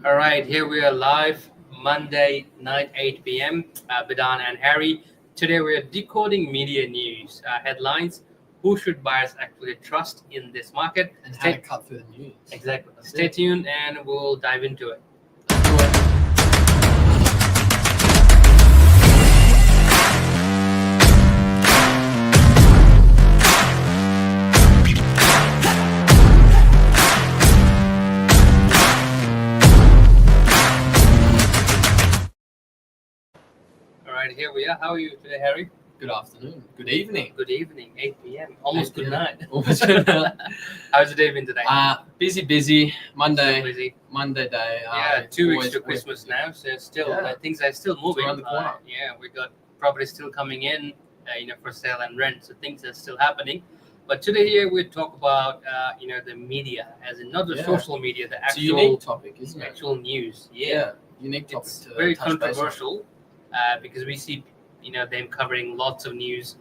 All right, here we are live Monday night, 8 p.m. Bidan and Harry. Today we are decoding media news headlines. Who should buyers actually trust in this market? And how to cut through the news. Exactly. That's Stay it. tuned and we'll dive into it. Let's do it. All right, here we are. How are you today, Harry? Good afternoon. Good evening. Good evening, 8 p.m. Almost 8 good p.m. night. Almost good night. How's your day been today? Busy. Monday. Still busy. Monday day. Yeah, It's 2 weeks always to Christmas now, so still Yeah. things are still moving. around the corner. Yeah, we got property still coming in, for sale and rent, so things are still happening. But today here we talk about the media, as in not the Yeah. social media, the It's a unique topic, isn't it? actual news. Yeah. Unique topic It's to very touch base on. controversial because we see them covering lots of news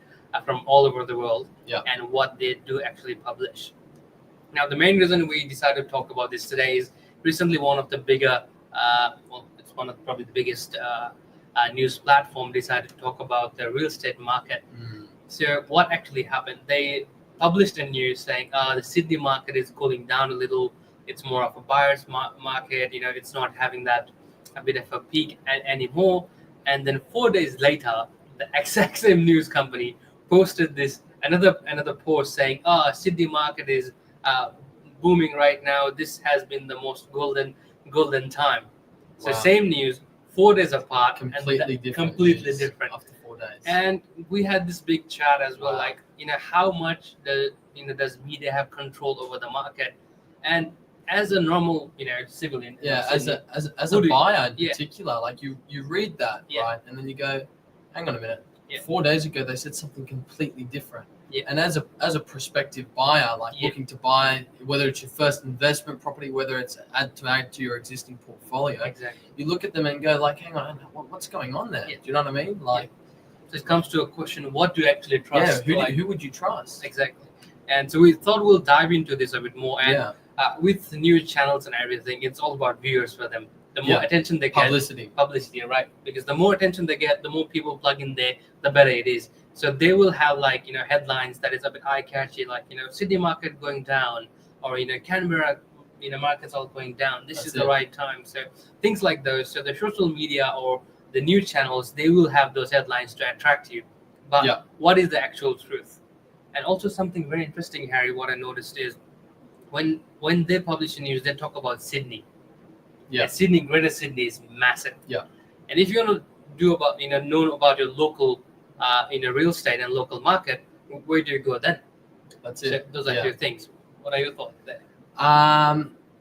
from all over the world Yeah. and what they do actually publish. Now, the main reason we decided to talk about this today is recently one of the bigger, it's one of probably the biggest news platform decided to talk about the real estate market. So what actually happened? They published a news saying the Sydney market is cooling down a little. It's more of a buyer's market. It's not having that a bit of a peak anymore. And then 4 days later, the exact same news company posted this another post saying, Sydney market is booming right now. This has been the most golden time. So Wow. same news, 4 days apart, Completely and different. completely news different. After 4 days. And we had this big chat as well, Wow. like how much does media have control over the market? And as a normal civilian, Yeah, Sydney, as Who a do you- buyer in yeah. particular, like you read that, Yeah. right, and then you go, hang on a minute. Yeah. 4 days ago they said something completely different. Yeah. And as a prospective buyer, like Yeah. looking to buy, whether it's your first investment property, whether it's add to your existing portfolio, exactly. you look at them and go like, hang on, what's going on there? Yeah. Do you know what I mean? Like, So it comes to a question: what do you actually yeah, trust? who would you trust? Exactly. And so we thought we'll dive into this a bit more. And Yeah, with news channels and everything, it's all about viewers for them. The more Yeah. attention they get, publicity. right? Because the more attention they get, the more people plug in there, the better it is. So they will have headlines that is a bit eye catchy, like Sydney market going down, or Canberra markets all going down. This That's is the it. right time. So things like those. So the social media or the news channels, they will have those headlines to attract you. But Yeah. what is the actual truth? And also something very interesting, Harry, what I noticed is when they publish the news, they talk about Sydney. Yeah. And Sydney, Greater Sydney is massive. Yeah. And if you want to do about know about your local real estate and local market, where do you go then? That's So it. those are Yeah. two things. What are your thoughts there?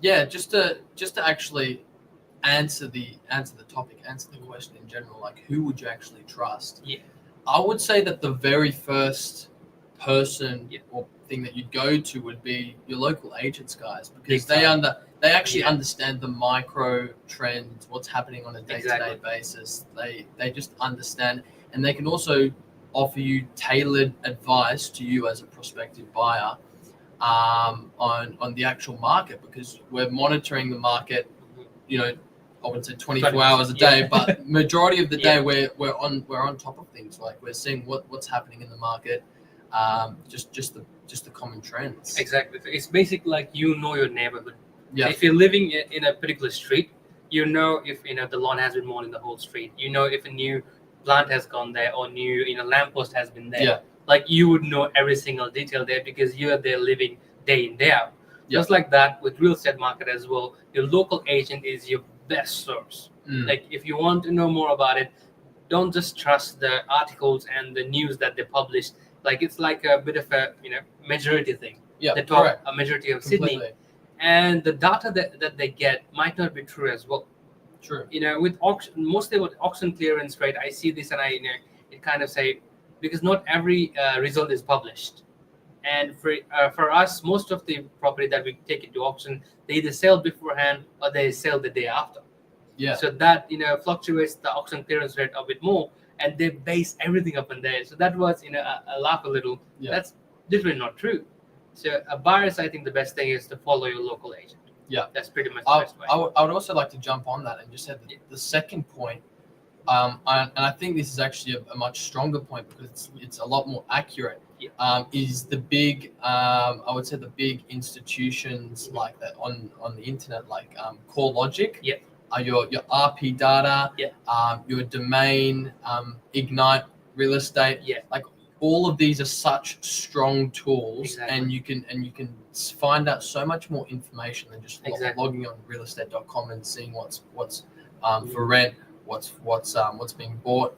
Yeah, just to actually answer the topic, answer the question in general, like who would you actually trust? Yeah. I would say that the very first person Yeah. or thing that you'd go to would be your local agents, guys, Big because time. they actually Yeah. understand the micro trends, what's happening on a day-to-day Exactly. basis. They just understand, and they can also offer you tailored advice to you as a prospective buyer on the actual market, because we're monitoring the market, I wouldn't say 24 hours a day, Yeah. but majority of the day Yeah. we're on top of things. Like we're seeing what's happening in the market, just the common trends. Exactly. So it's basically like your neighborhood. Yeah, So if you're living in a particular street, if the lawn has been mown in the whole street. If a new plant has gone there or new lamppost has been there. Yeah. Like you would know every single detail there because you're there living day in day out. Yeah. Just like that with real estate market as well. Your local agent is your best source. Like if you want to know more about it, don't just trust the articles and the news that they publish. Like it's like a bit of a majority thing. yeah, They talk correct. a majority of Sydney, Completely and the data that they get might not be true as well. true. With auction, mostly with auction clearance rate, I see this and it kind of say, because not every result is published. And for us, most of the property that we take into auction, they either sell beforehand or they sell the day after. Yeah, So that fluctuates the auction clearance rate a bit more, and they base everything up on there. So that was I laugh a little. Yeah. That's literally not true. So buyers, I think the best thing is to follow your local agent. Yeah. That's pretty much the best way. I would also like to jump on that and just say that the second point, and I think this is actually a much stronger point because it's a lot more accurate. Yeah. Is the big, I would say the big institutions like that on the internet, like CoreLogic, Yeah. Your RP data, Yeah. your domain, Ignite real estate, Yeah. like all of these are such strong tools, Exactly. and you can find out so much more information than just Exactly. logging on realestate.com and seeing what's for rent, what's being bought.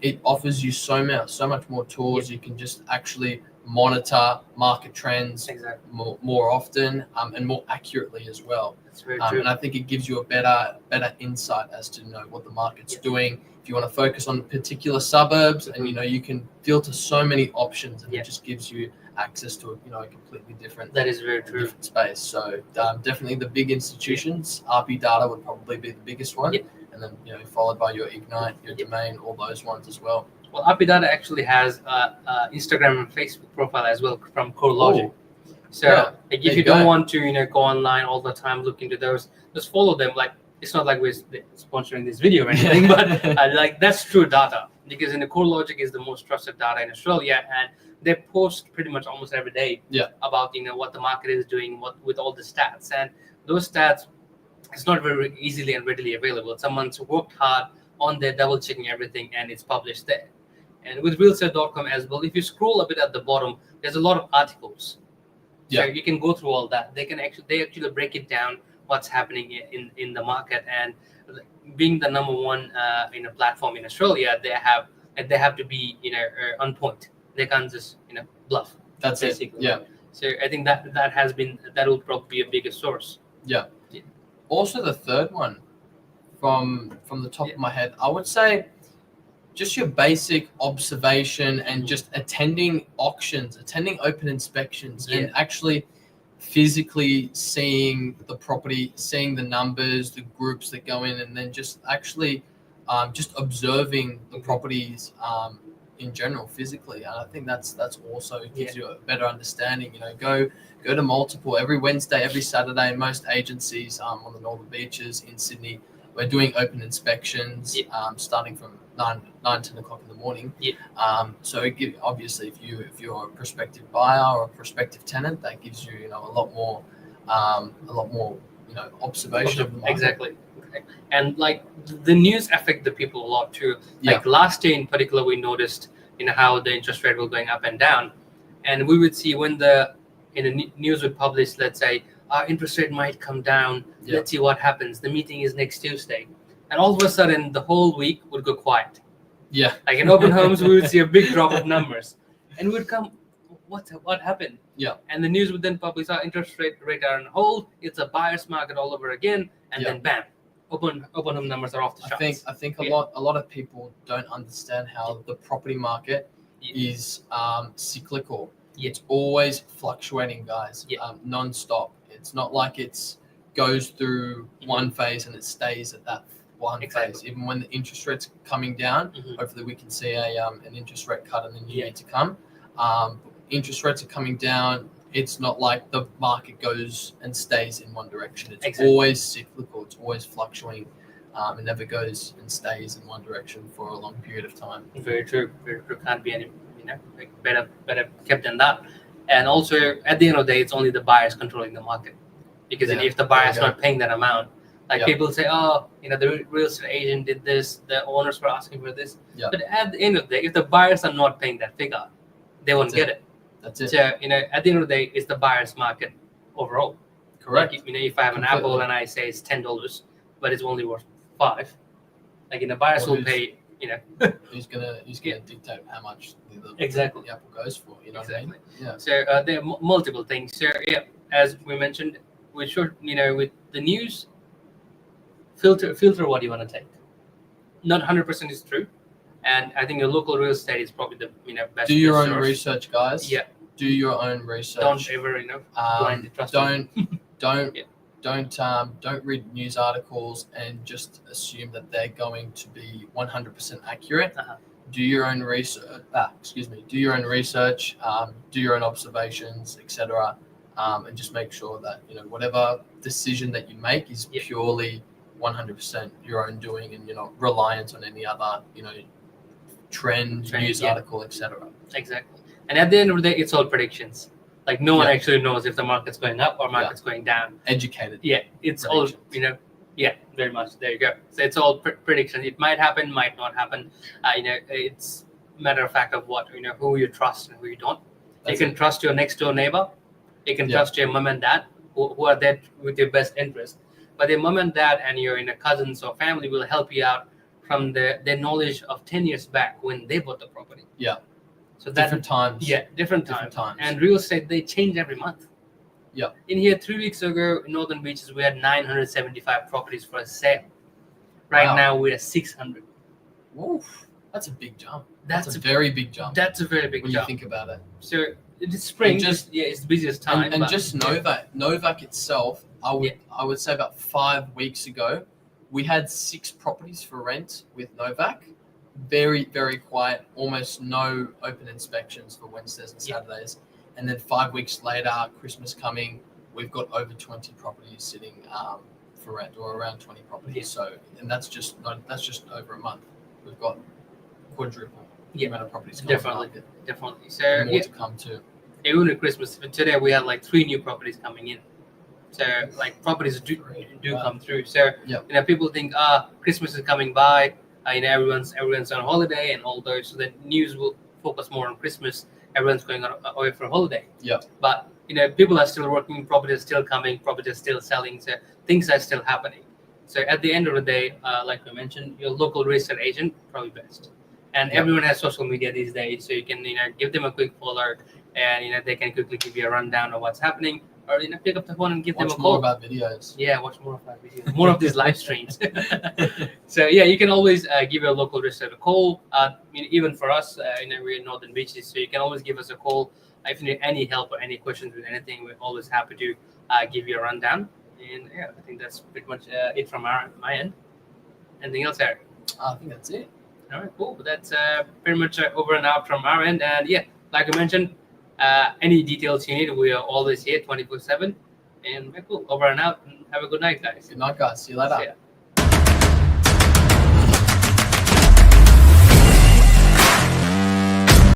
It offers you so much more tools. You can just actually monitor market trends Exactly. more often and more accurately as well. That's very true. And I think it gives you a better insight as to know what the market's doing. If you want to focus on particular suburbs, and you can filter so many options, and it just gives you access to a completely different. That is very true. Different space. So definitely the big institutions, RP data would probably be the biggest one, and then followed by your Ignite, your domain, all those ones as well. Well, RP data actually has Instagram and Facebook profile as well from CoreLogic. So like, if you don't want to go online all the time, look into those, just follow them. Like, it's not like we're sponsoring this video or anything, but like that's true data, because the CoreLogic is the most trusted data in Australia, and they post pretty much almost every day about what the market is doing, what with all the stats, and those stats, it's not very easily and readily available. Someone's worked hard on their double checking everything, and it's published there. And with realestate.com as well, if you scroll a bit at the bottom, there's a lot of articles. So you can go through all that. They actually break it down, what's happening in the market, and being the number one platform in Australia, they have to be on point. They can't just bluff. That's basically it. Yeah. So I think that will probably be a bigger source. Yeah. Also, the third one from the top of my head, I would say just your basic observation and just attending auctions, attending open inspections, and actually physically seeing the property, seeing the numbers, the groups that go in, and then just actually just observing the properties in general physically. And I think that's also gives you a better understanding. Go to multiple every Wednesday, every Saturday. Most agencies on the Northern Beaches in Sydney, we're doing open inspections starting from 10 o'clock in the morning. So obviously, if you're a prospective buyer or a prospective tenant, that gives you a lot more observation of the market. Exactly. And like the news affect the people a lot too. Like last year in particular, we noticed how the interest rate was going up and down, and we would see when the news would publish, let's say our interest rate might come down. Let's see what happens. The meeting is next Tuesday, and all of a sudden the whole week would go quiet. Like in open homes, we would see a big drop of numbers, and we'd come, what happened? And the news would then publish our interest rate are on hold. It's a buyer's market all over again, and then bam, open home numbers are off the charts. I think a lot of people don't understand how the property market is cyclical. It's always fluctuating, guys. Non-stop. It's not like it's goes through one phase and it stays at that one phase. Even when the interest rate's coming down, hopefully we can see an interest rate cut in the new year to come. Interest rates are coming down. It's not like the market goes and stays in one direction. It's always cyclical. It's always fluctuating. It never goes and stays in one direction for a long period of time. Very true. Very true. Can't be any better kept than that. And also, at the end of the day, it's only the buyers controlling the market. Because if the buyer's not paying that amount, like people say, the real estate agent did this, the owners were asking for this. But at the end of the day, if the buyers are not paying that figure, they won't get it. That's it. So, at the end of the day, it's the buyer's market overall. Correct. Like, if I have an apple and I say it's $10, but it's only worth $5, like, buyers will pay, Who's gonna dictate how much the apple goes for? What I mean? Yeah. So there are multiple things. So as we mentioned, we should with the news filter what you want to take. Not 100% is true, and I think your local real estate is probably the best. Do your own source. Research, guys. Do your own research. Don't ever blindly trust. Don't read news articles and just assume that they're going to be 100% accurate. Do your own research. Do your own research. Do your own observations, etc. and just make sure that whatever decision that you make is purely 100% your own doing, and you're not reliant on any other trend news article, etc. Exactly. And at the end of the day, it's all predictions. Like no one actually knows if the market's going up or market's going down. Educated. Yeah, it's all yeah, very much. There you go. So it's all prediction. It might happen, might not happen. It's matter of fact of what who you trust and who you don't. You can trust your next door neighbor. You can trust your mom and dad who are there with your best interest. But your mom and dad and your cousins or family will help you out from their knowledge of 10 years back when they bought the property. Yeah. So different times. Yeah, different times. And real estate, they change every month. Yeah. In here, 3 weeks ago, in Northern Beaches, we had 975 properties for a sale. Right now, we're at 600. Oof, that's a big jump. That's a very big jump. That's a very big when jump. You think about it. So it's spring. It's the busiest time. And just Novak itself, I would say about 5 weeks ago, we had 6 properties for rent with Novak. Very, very quiet. Almost no open inspections for Wednesdays and Saturdays. And then 5 weeks later, Christmas coming, we've got over 20 properties sitting for rent, or around 20 properties. Yeah. So, and that's just over a month. We've got quadruple the amount of properties. Definitely. So and more to come too. Even at Christmas, today we had like 3 new properties coming in. So like properties do come through. So people think Christmas is coming by. Everyone's on holiday and all those. So the news will focus more on Christmas. Everyone's going away for a holiday. Yeah. But people are still working. Properties still coming. Properties still selling. So things are still happening. So at the end of the day, like we mentioned, your local real estate agent probably best. And everyone has social media these days, so you can give them a quick follow, and they can quickly give you a rundown of what's happening, or pick up the phone and give them a call. Watch more of our videos. Yeah, watch more of our videos, more of these live streams. So you can always give your local real estate a call. Even for us, we're in Northern Beaches, so you can always give us a call if you need any help or any questions with anything. We're always happy to give you a rundown. And I think that's pretty much it from my end. Anything else, Eric? I think that's it. All right, cool. That's pretty much over and out from our end. And like I mentioned, any details you need, we are always here 24/7. And we're cool. Over and out. And have a good night, guys. Good night, guys. See you later.